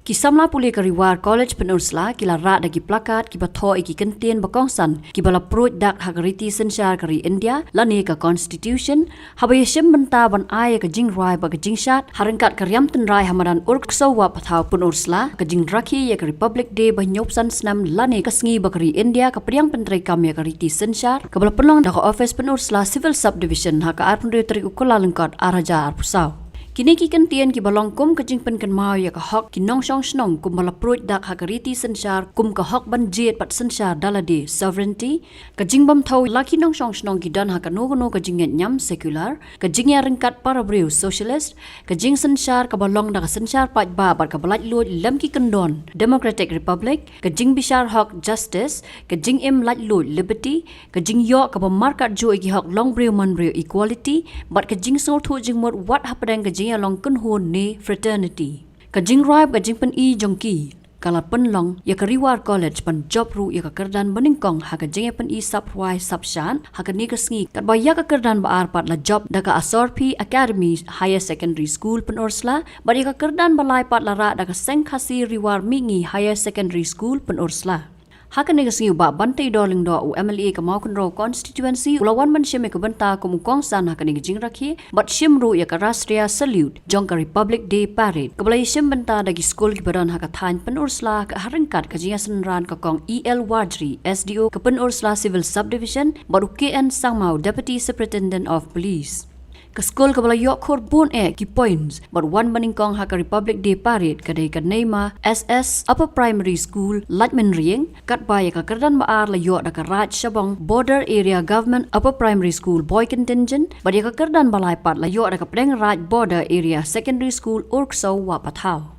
Ki samla puli Kyrwoh College Pynursla kila rat dagi plakat ki batho iki kyntien bakongsan ki bala pruid dak hagariti sensyar kari India lani ka constitution habayashim benta ban ay ka jingrai ba ka jingshat harangkat karyam tenrai hamadan urkso wa pathau Pynursla ka jingrakhi ya ka Republic Day ba nyopsan snam lani ka sngi ba kari India ka priang pentrai kam ya kariti sensyar ka bala penong dak office Pynursla civil subdivision ha ka arpun tri ukula lengkot araja arpusau Kini ki kyntien ki balong kum ka jingpen kan mau ya ka hok ki nong shong snong kum bala pruid dak hagariti sensyar kum ka hok ban jet pat sensyar dalade sovereignty ka jingbam thau laki nong shong snong ki dan ha ka no ka jinget nyam secular ka jingya rengkat para breu socialist ka jing sensyar ka balong dak sensyar pat ba ka balaj luoj lem ki kendon democratic republic ka jing bishar hok justice ka jing im laj luoj liberty ka jing yo ka markat jo ki hok long breu man breu equality bat ka jing so thu jing mot wat hapadang ka along kun hon ni fraternity ka jing ribe ka jing pen I jongki kala pen long ya Kyrwoh college pan job ru ya ka kerdan beningkong ha ka jing pen I subwai subshan ha ka ni ka sngi ka ba ya ka kerdan ba ar pat la job da ka asorpi academy higher secondary school Pynursla ba ya ka kerdan balai pat la ra da ka seng khasi riwar mingi higher secondary school Pynursla Hakan negas ngiu ba bantai doling do MLA ka mau kunro constituency ulawan man shime ka banta ko mukong san hakan ngi jing rakhi but shimru ya ka rastriya salute jong ka Republic Day parade kablai shim banta dagi school ki baran ha ka thaiñ Pynursla ka harangkat ka jinga sanran ka kong EL Wadri SDO ka Pynursla civil subdivision baru KN Sangmau deputy superintendent of police ka school ka bala yok khor bon ki points but one maningkong ha ka Republic Day parade kadai ka Neima SS upper primary school Latmin Rieng kat baya ka kerdan baar la yok da ka Raj Shabong border area government upper primary school boy contingent but ya ka kerdan balai pat la yok da ka Preng Raj border area secondary school Urkso wa pathau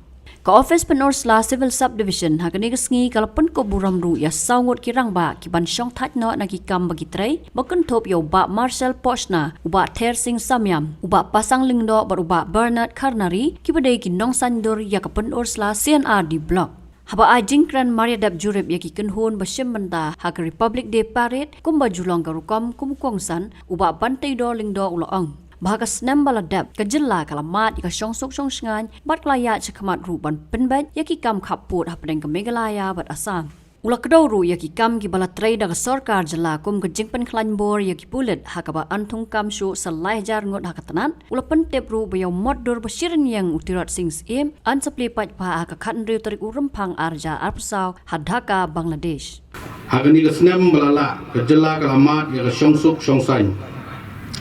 Ka office Pynursla civil subdivision ha kani ngi kalapan ko buramru ya saungot kirang ba ki ban syong that no na ki kam bagi trai bakun top yo ba Marcel Pochna uba Ther Singh Samyam uba pasang lingdo bar uba Bernard Karnari ki badai ki nong sandur ya ka Pynursla CNR di block Haba ajing kran Maria Dap Jurep ya ki kenhon basyem benda ha ka Republic Day parade kumba julong ka rukom kumkongsan uba bantai do lingdo uloong Bahaka senam baladap kejela kalamat ika syongsuk syongsngan bat klaya cekamat ruban penbat yaki kam kaput hapadeng ke Meghalaya bat asam. Ula kedau ru yaki kam ki bala tray daga sorkar jela kum ke jingpen klanbor yaki pulet hakaba antung kam syu salai jar ngot hakatanan. Ula pentep ru bayau moddur basirin yang utirat sings im ansapli pat pa haka khan riu tarik urempang arja arpsau hadhaka Bangladesh. Hakani ke senam balala kejela kalamat yaka syongsuk syongsan.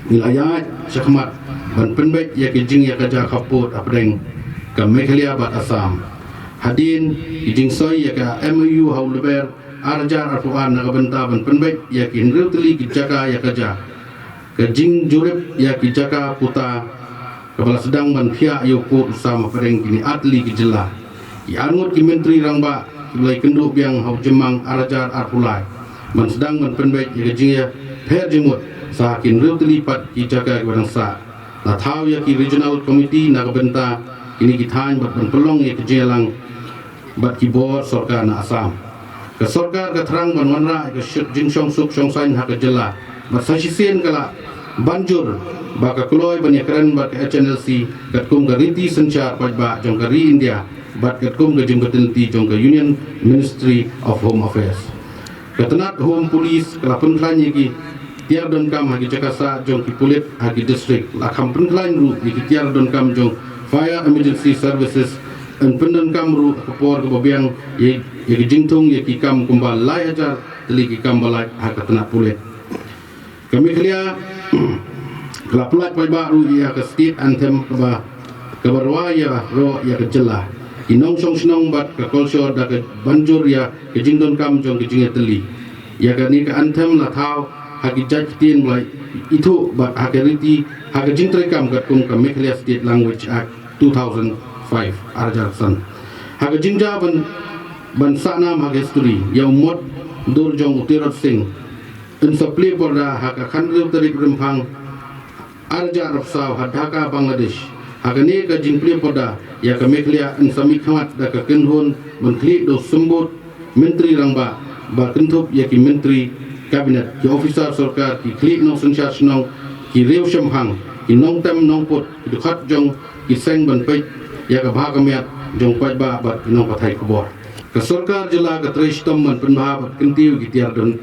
Wilayah Syakmat ban penbet ya kijing ya kerja kaput apdeng ke Meghalaya bat Assam hadin kijing soy ya ka MOU haulber arjar arfuan na benta ban penbet ya kinreu teli kijaka ya kerja kijing jurep ya kijaka puta kepala sedang ban pihak yukut sama apdeng kini atli kijela ya angut ki menteri rangba mulai kenduk biang hau jemang arjar arfulai ban sedang ban penbet ya kijing ya per jemut sakin real terlibat ki jaga bangsa la thau ya ki regional committee na benta kini ki thaiñ bat ban pelong ya kejelang bat ki bor sarkar na Assam ke sarkar ka thrang ban wanra ke jing song suk song sain ha ke jela bat sasisen kala banjur ba ka kloi ban yakran bat HNLC kat kum ka riti senchar pat ba jong ka ri India bat kat kum ka jing batilti jong ka Union Ministry of Home Affairs ketenat home police kala pun klan ki tiar don kam hagi Jakarta jong ki pulit hagi district lakham penklan ru ki tiar don kam jong fire emergency services en pendon kam ru por ke babiang ye jingtung ye ki kam kumbal lai ajar teli ki kam balai hak tena pulit kami klia kelaplat pai ba ru ya ke state anthem ke ba ke barwa ya ro ya ke jela inong song snong bat ke culture da ke banjur ya ke jingdon kam jong ki jinge teli ya ke ni ke anthem la thau hagi judge tin mulai itu bat hakariti hagi jingtrai kam kat kum ka Meghalaya State Language Act 2005 arjar san hagi jingja ban sanam hagi history yang mod dur jong utirat sing in supply porda hagi khandru tarik rempang arjar rapsaw hadhaka Bangladesh hagi ne ka jingpli porda ya ka Meghalaya in samik khamat da ka kenhon ban klik do sembut menteri rangba ba kentup ya ki menteri Kabinet ki officer sarkar ki klik nong sensyar senong ki reu syamhang ki nong tem nong put ki dukhat jong ki seng ban pei ya ka bha ka miat jong pai ba bat pinong pathai khobor ka sarkar jila ka trishtam man penbha bat kentiu ki tiar don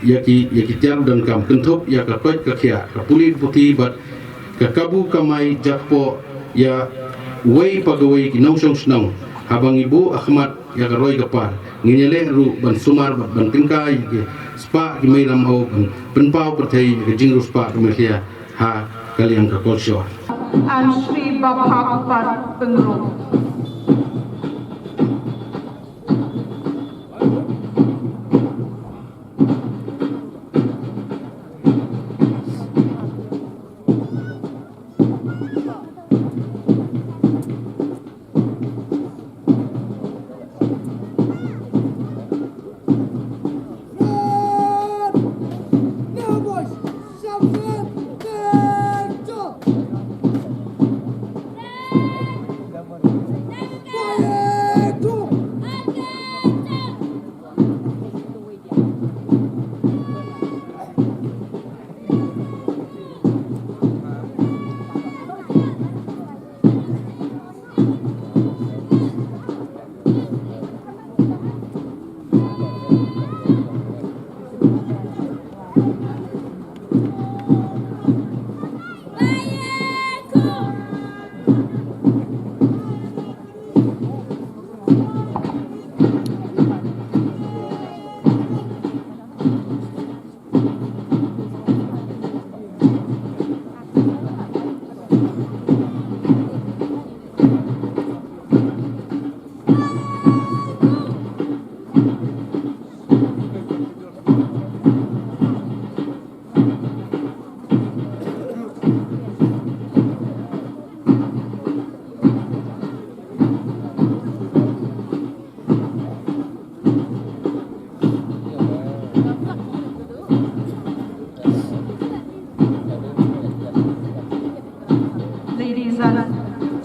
yaki tiar don kam kenthop ya ka koi ka khia ka pulit puti bat ka kabu kamai jakpo ya wei pagawai ki nong song snong habang ibu Ahmad ya ka roi kapar nginyele ru ban sumar ban tingkai ki spa ki mai ram ho ban penpau pathai ki jingru spa ka mekhia ha kaliang ka kolshor and Sri Babha Pengro.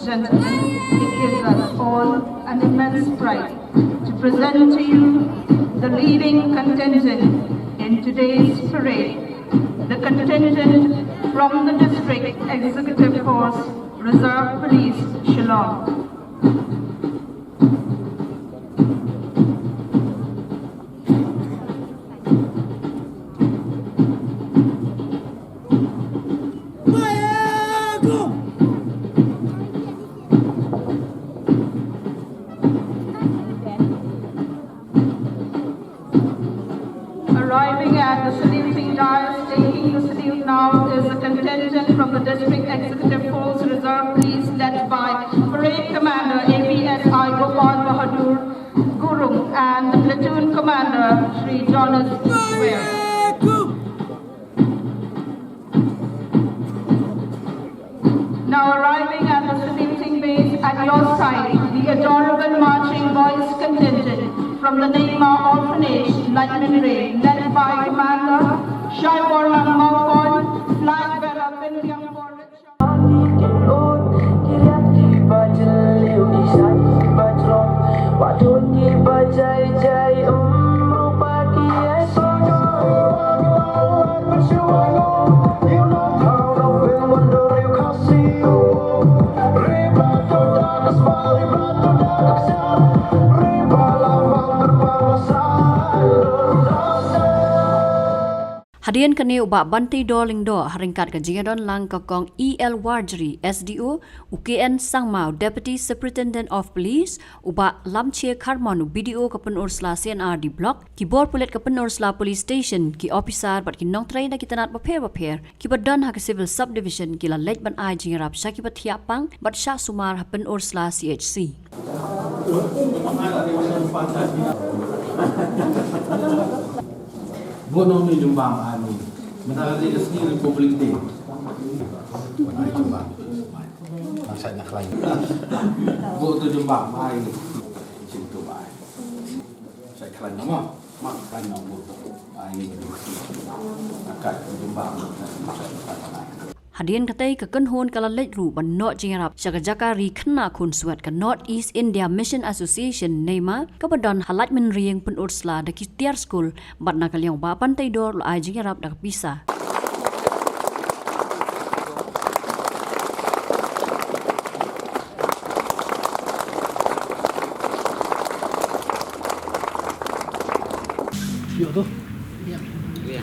Gentlemen, it gives us all an immense pride to present to you the leading contingent in today's parade, the contingent from the District Executive Force, Reserve Police, Shillong. Arriving at the saluting dais, taking the salute now is a contingent from the District Executive Force Reserve Police led by Parade Commander APSI Gopal Bahadur Gurung and the Platoon Commander Sri Jonas Ware. Now arriving at the saluting base at your side, the adorable marching boys contingent from the Neymar Orphanage, Lightning Ray, led by Commander Shai Borman Mawkon, flag bearer Pingyang Hadian kene ubak banti doling do haringkat ke jingadon lang kakong EL Warjri SDO UKN Sangmau Deputy Superintendent of Police ubak lamche Karmon BDO ke Pynursla CNR di blok kibor pulet ke Pynursla Police Station ki officer bat ki nong train kita nat baper ki badan ha ke Civil Subdivision ki la lej ban ai jingarap syaki bat hiapang bat sya sumar ha Pynursla CHC. Bono mi jumbang ani. Mentara di sini Republik Day. Ai jumbang. Saya nak lain. Bo tu jumbang ai. Situ ai. Saya klan nama. Mak klan nama bo. Ai ni. Akat jumbang. Hadian katai ke kenhon kala lej ru ban not jingarap syaka-jakari khna khun suat ke North East India Mission Association nema ke badan halat men rieng Pynursla de Atiar School bat nakal yang ba pantai dor lo ai jingarap dak pisa. Yuk tu. Ya.